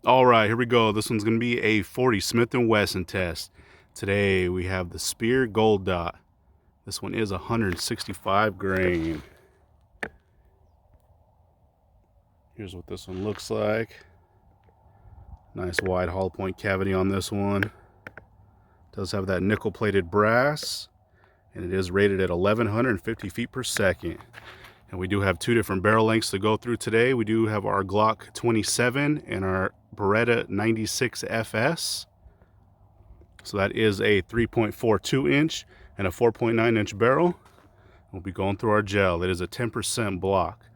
All right, here we go. This one's going to be a 40 Smith & Wesson test. Today we have the Speer Gold Dot. This one is 165 grain. Here's what this one looks like. Nice wide hollow point cavity on this one. Does have that nickel plated brass, and it is rated at 1150 feet per second. And we do have two different barrel lengths to go through today. We do have our Glock 27 and our Beretta 96 FS. So that is a 3.42 inch and a 4.9 inch barrel. We'll be going through our gel. It is a 10% block.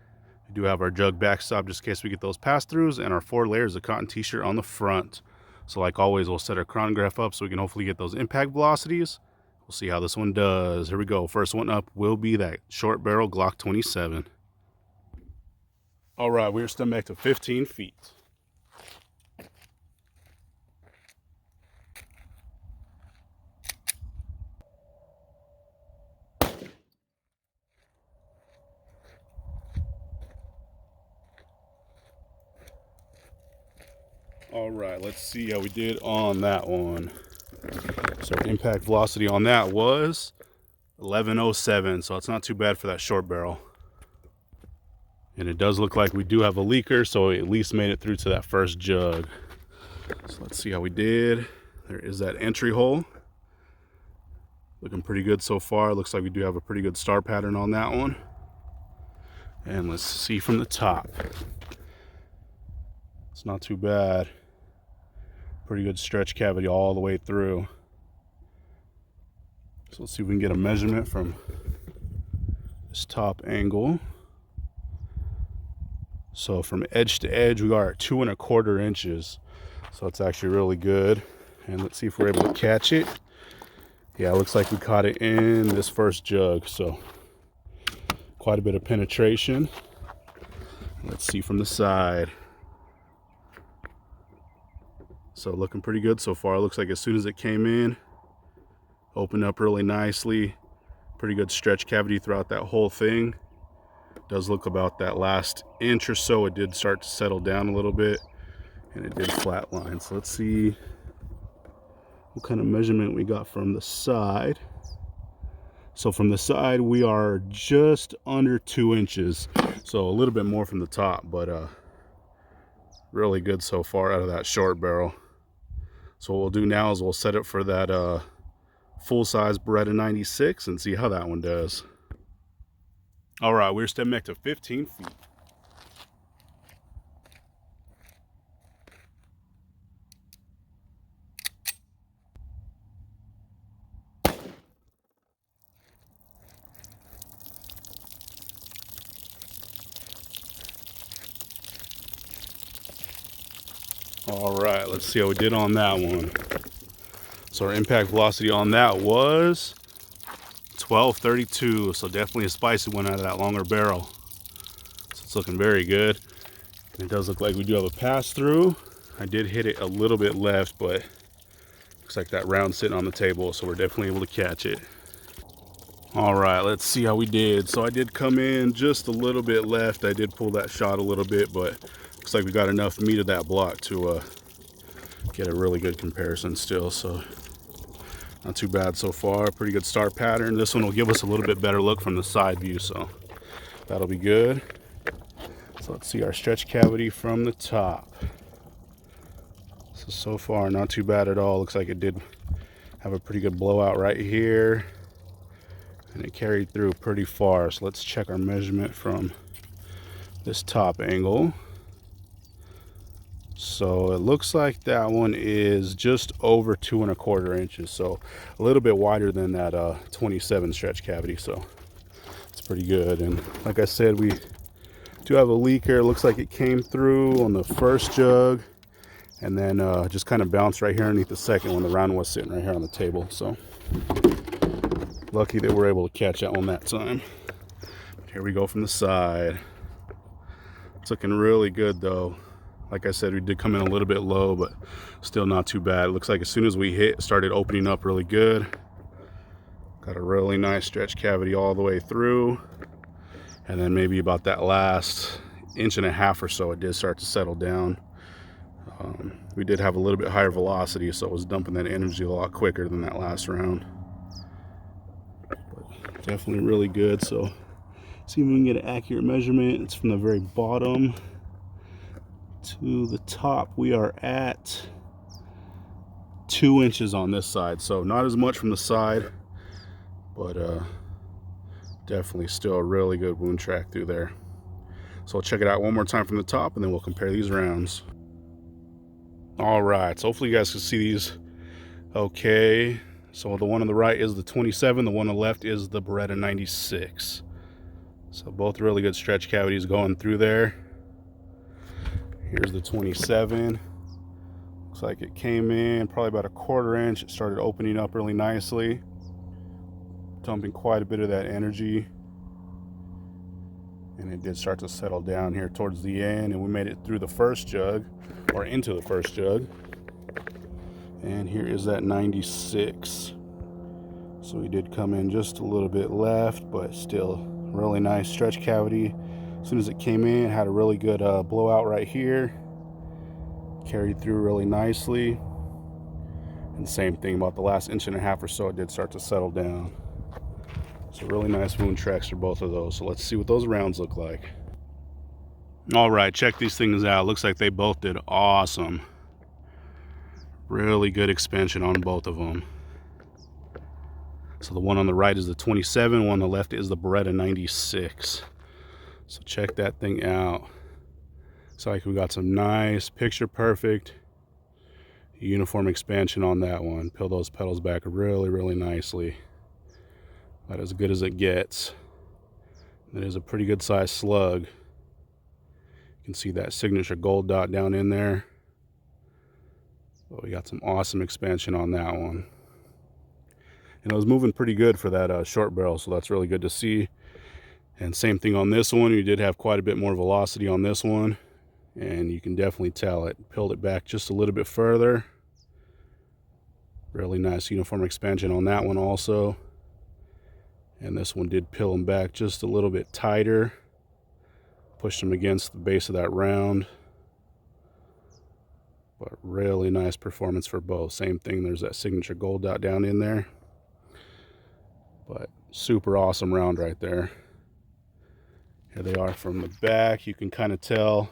We do have our jug backstop just in case we get those pass-throughs, and our 4 layers of cotton t-shirt on the front. So like always, we'll set our chronograph up so we can hopefully get those impact velocities. We'll see how this one does. Here we go. First one up will be that short barrel Glock 27. All right, we're stepping back to 15 feet. All right, let's see how we did on that one. So impact velocity on that was 1107, so it's not too bad for that short barrel. And it does look like we do have a leaker, so we at least made it through to that first jug. So let's see how we did. There is that entry hole. Looking pretty good so far. Looks like we do have a pretty good star pattern on that one. And let's see from the top. It's not too bad. Pretty good stretch cavity all the way through. So let's see if we can get a measurement from this top angle. So from edge to edge, we are at 2¼ inches. So it's actually really good. And let's see if we're able to catch it. Yeah, it looks like we caught it in this first jug. So quite a bit of penetration. Let's see from the side. So looking pretty good so far. Looks like as soon as it came in, opened up really nicely. Pretty good stretch cavity throughout that whole thing. Does look about that last inch or so. It did start to settle down a little bit, and it did flatline. So let's see what kind of measurement we got from the side. So from the side, we are just under 2 inches. So a little bit more from the top, but really good so far out of that short barrel. So what we'll do now is we'll set it for that full-size Beretta 96 and see how that one does. All right, we're stepping back to 15 feet. All right, let's see how we did on that one. So our impact velocity on that was 1232. So definitely a spicy one out of that longer barrel. So it's looking very good. And it does look like we do have a pass through. I did hit it a little bit left, but looks like that round sitting on the table, so we're definitely able to catch it. All right, let's see how we did. So I did come in just a little bit left. I did pull that shot a little bit, but looks like we got enough meat of that block to get a really good comparison still. So not too bad so far. Pretty good start pattern. This one will give us a little bit better look from the side view, so that'll be good. So let's see our stretch cavity from the top. So far not too bad at all. Looks like it did have a pretty good blowout right here, and it carried through pretty far. So let's check our measurement from this top angle. So it looks like that one is just over 2¼ inches, so a little bit wider than that 27 stretch cavity, so it's pretty good. And like I said, we do have a leaker. It looks like it came through on the first jug and then just kind of bounced right here underneath the second one. The round was sitting right here on the table, so lucky that we're able to catch that one that time. But here we go from the side. It's looking really good though. Like I said, we did come in a little bit low, but still not too bad. It looks like as soon as we hit, it started opening up really good. Got a really nice stretch cavity all the way through. And then maybe about that last 1.5 inches or so, it did start to settle down. We did have a little bit higher velocity, so it was dumping that energy a lot quicker than that last round. But definitely really good. So see if we can get an accurate measurement. It's from the very bottom to the top. We are at 2 inches on this side, so not as much from the side, but definitely still a really good wound track through there. So I'll check it out one more time from the top, and then we'll compare these rounds. All right, so hopefully you guys can see these okay. So the one on the right is the 27, the one on the left is the Beretta 96. So both really good stretch cavities going through there. Here's the 27. Looks like it came in probably about a 1/4 inch. It started opening up really nicely, dumping quite a bit of that energy. And it did start to settle down here towards the end, and we made it through the first jug, or into the first jug. And here is that 96. So we did come in just a little bit left, but still really nice stretch cavity. As soon as it came in, had a really good blowout right here. Carried through really nicely. And same thing about the last 1.5 inches or so, it did start to settle down. So really nice wound tracks for both of those. So let's see what those rounds look like. All right, check these things out. Looks like they both did awesome. Really good expansion on both of them. So the one on the right is the 27, one on the left is the Beretta 96. So check that thing out. It's like we got some nice picture perfect uniform expansion on that one. Peel those pedals back really nicely. About as good as it gets. That is a pretty good sized slug. You can see that signature gold dot down in there. But we got some awesome expansion on that one. And it was moving pretty good for that short barrel, so that's really good to see. And same thing on this one. We did have quite a bit more velocity on this one, and you can definitely tell it peeled it back just a little bit further. Really nice uniform expansion on that one also. And this one did peel them back just a little bit tighter. Pushed them against the base of that round. But really nice performance for both. Same thing, there's that signature gold dot down in there. But super awesome round right there. Here they are from the back. You can kind of tell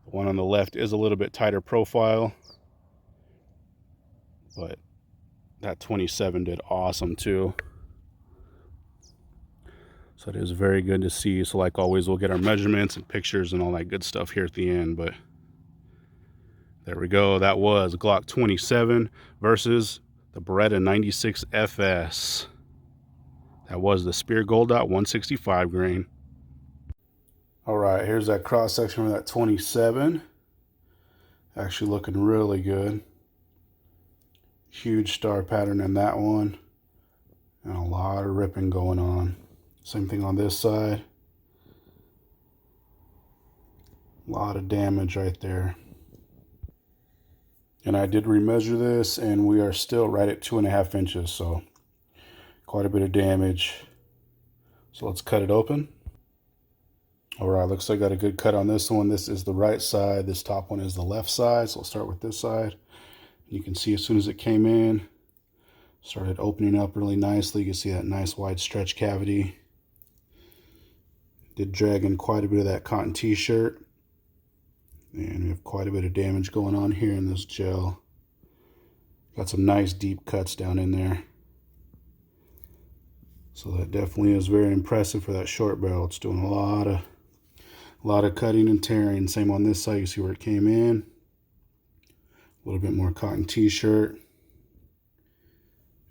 the one on the left is a little bit tighter profile. But that 27 did awesome too. So it is very good to see. So like always, we'll get our measurements and pictures and all that good stuff here at the end. But there we go. That was Glock 27 versus the Beretta 96 FS. That was the Speer Gold Dot 165 grain. All right, here's that cross section of that 27. Actually looking really good. Huge star pattern in that one. And a lot of ripping going on. Same thing on this side. A lot of damage right there. And I did remeasure this, and we are still right at 2.5 inches, so quite a bit of damage. So let's cut it open. All right, looks like I got a good cut on this one. This is the right side. This top one is the left side. So we'll start with this side. You can see as soon as it came in, started opening up really nicely. You can see that nice wide stretch cavity. Did drag in quite a bit of that cotton t-shirt. And we have quite a bit of damage going on here in this gel. Got some nice deep cuts down in there. So that definitely is very impressive for that short barrel. It's doing a lot of cutting and tearing. Same on this side. You see where it came in. A little bit more cotton t-shirt.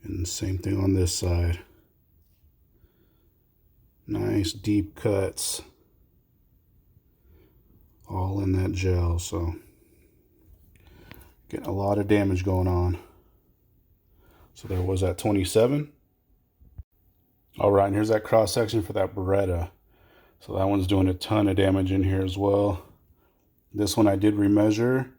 And same thing on this side. Nice deep cuts. All in that gel, so getting a lot of damage going on. So there was that 27. All right, and here's that cross section for that Beretta. So that one's doing a ton of damage in here as well. This one I did remeasure,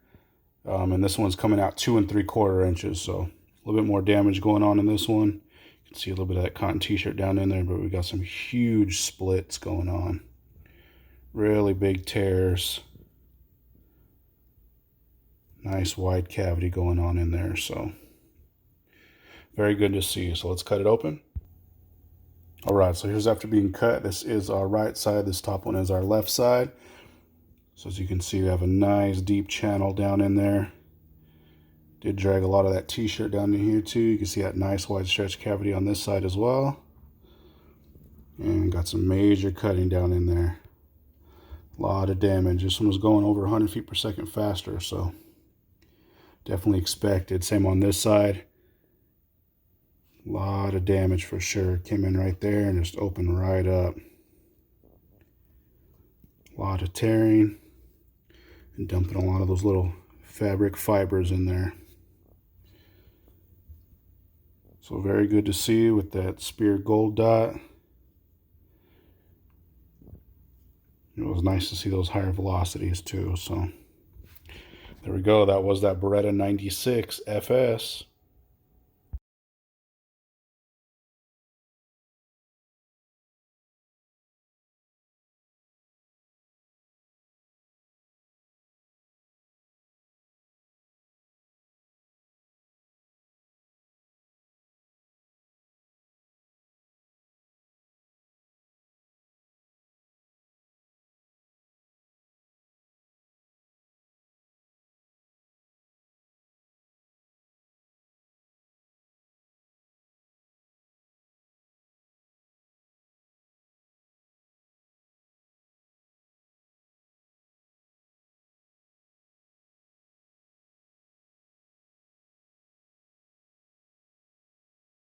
and this one's coming out 2 3/4 inches. So a little bit more damage going on in this one. You can see a little bit of that cotton t-shirt down in there, but we got some huge splits going on. Really big tears. Nice wide cavity going on in there, so very good to see. So let's cut it open. All right, so here's after being cut. This is our right side. This top one is our left side. So as you can see, we have a nice deep channel down in there. Did drag a lot of that t-shirt down in here too. You can see that nice wide stretch cavity on this side as well. And got some major cutting down in there. A lot of damage. This one was going over 100 feet per second faster, so definitely expected. Same on this side. A lot of damage for sure. Came in right there and just opened right up. A lot of tearing and dumping a lot of those little fabric fibers in there. So very good to see with that Speer Gold Dot. It was nice to see those higher velocities too. So there we go. That was that Beretta 96 FS.